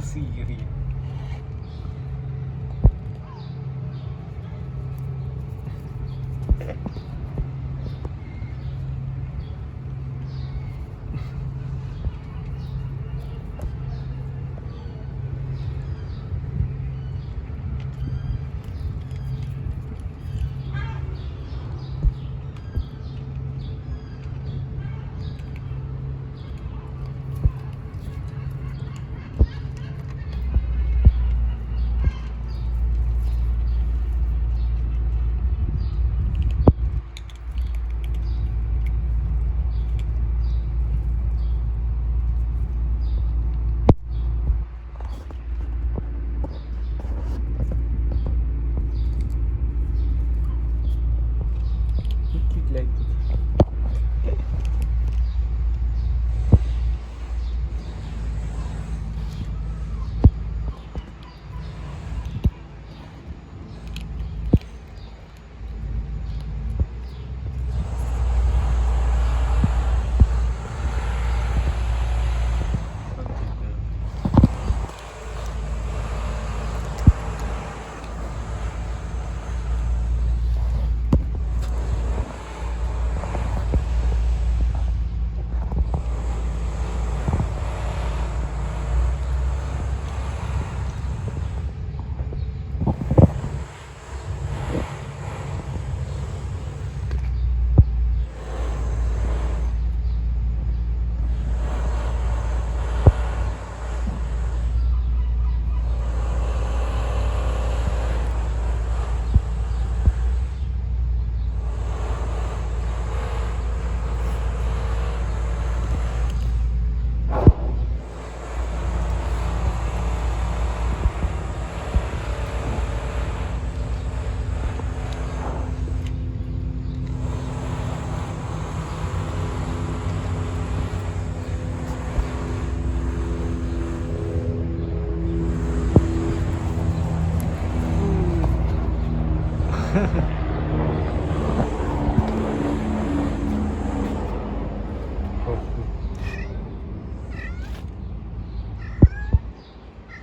Nasıl yiyor ya?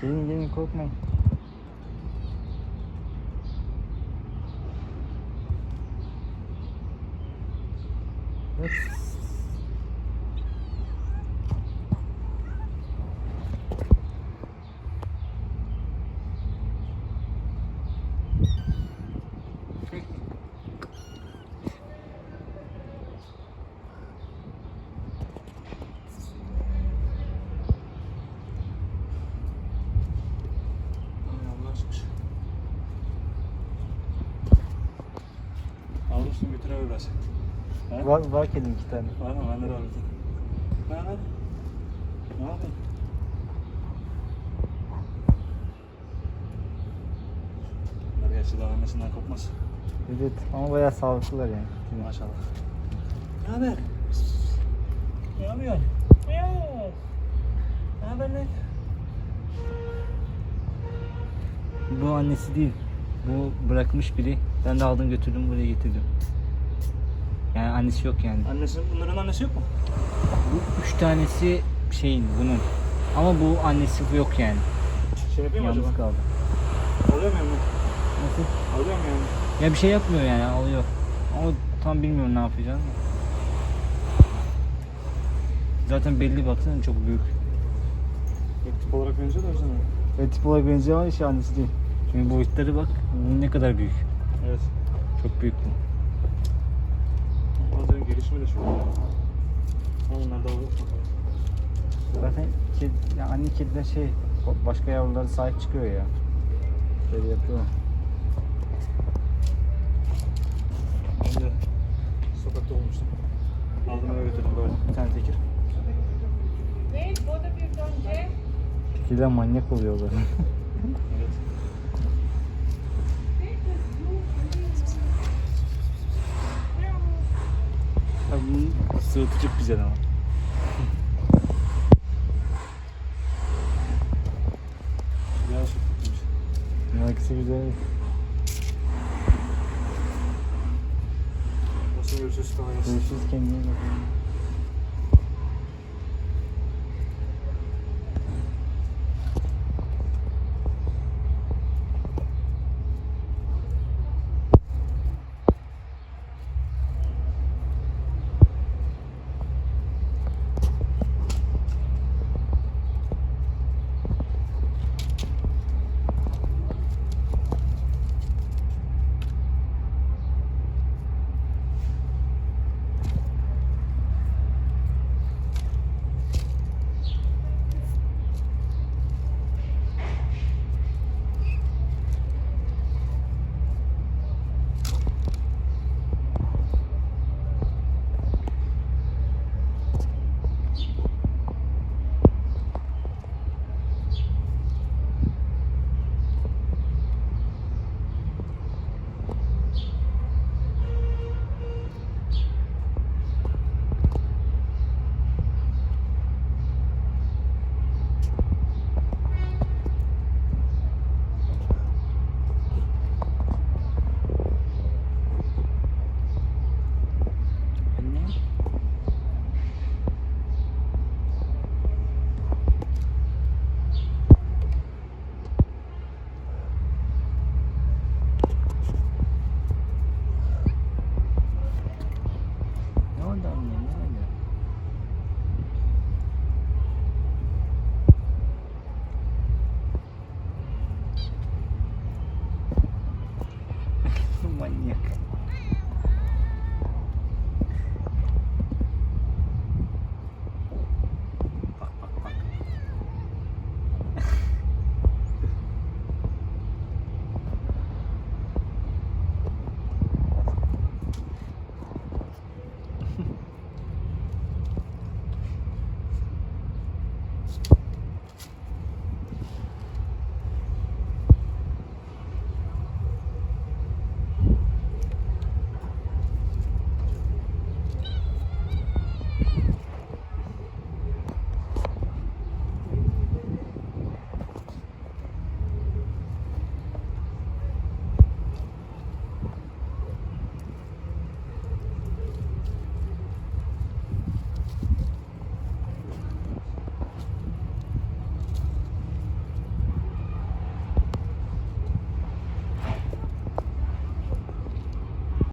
Gelin gelin, korkmayın. Evet. Almışsın götüre biraz. Var kedim 2 tane. Var mı? Ben de var. Ne yapayım? Ne yapayım? Bunlar gerçi daha annesinden kopmaz. Evet ama bayağı sağlıklılar yani. Maşallah. Ne haber? Ne yapıyorsun? Ne haber lan? Bu annesi değil. Bu bırakmış biri. Ben de aldım götürdüm buraya getirdim. Yani annesi yok yani. Bunların annesi yok mu? Bu 3 tanesi şeyin bunun. Ama bu annesi yok yani. Şey yapıyor mu Yalnız acaba? kaldı. Alıyor muyum? Nasıl? Alıyor muyum? Ya bir şey yapmıyor yani, alıyor. Ama tam bilmiyorum ne yapacağını. Zaten belli, baksana çok büyük. Tip olarak benziyor da o yüzden. Ve tip olarak benziyor ama işte annesi değil. Çünkü boyutları bak ne kadar büyük. Evet. Çok büyük bu. Bazen gelişme de çok. Ama bunlar da olur. Zaten yani anne kediler başka yavrulara sahip çıkıyor ya. Böyle yapıyor. Ben de sokakta olmuştum. Aldım eve götürdüm böyle bir tane tekir. Kediler manyak oluyorlar. Evet. Ya bunun sırtı çok güzel ama. Güzel sütmüş. Markası güzel. Nasıl görüşürüz kahvesi? Görüşürüz, kendine iyi bakın. Manyak.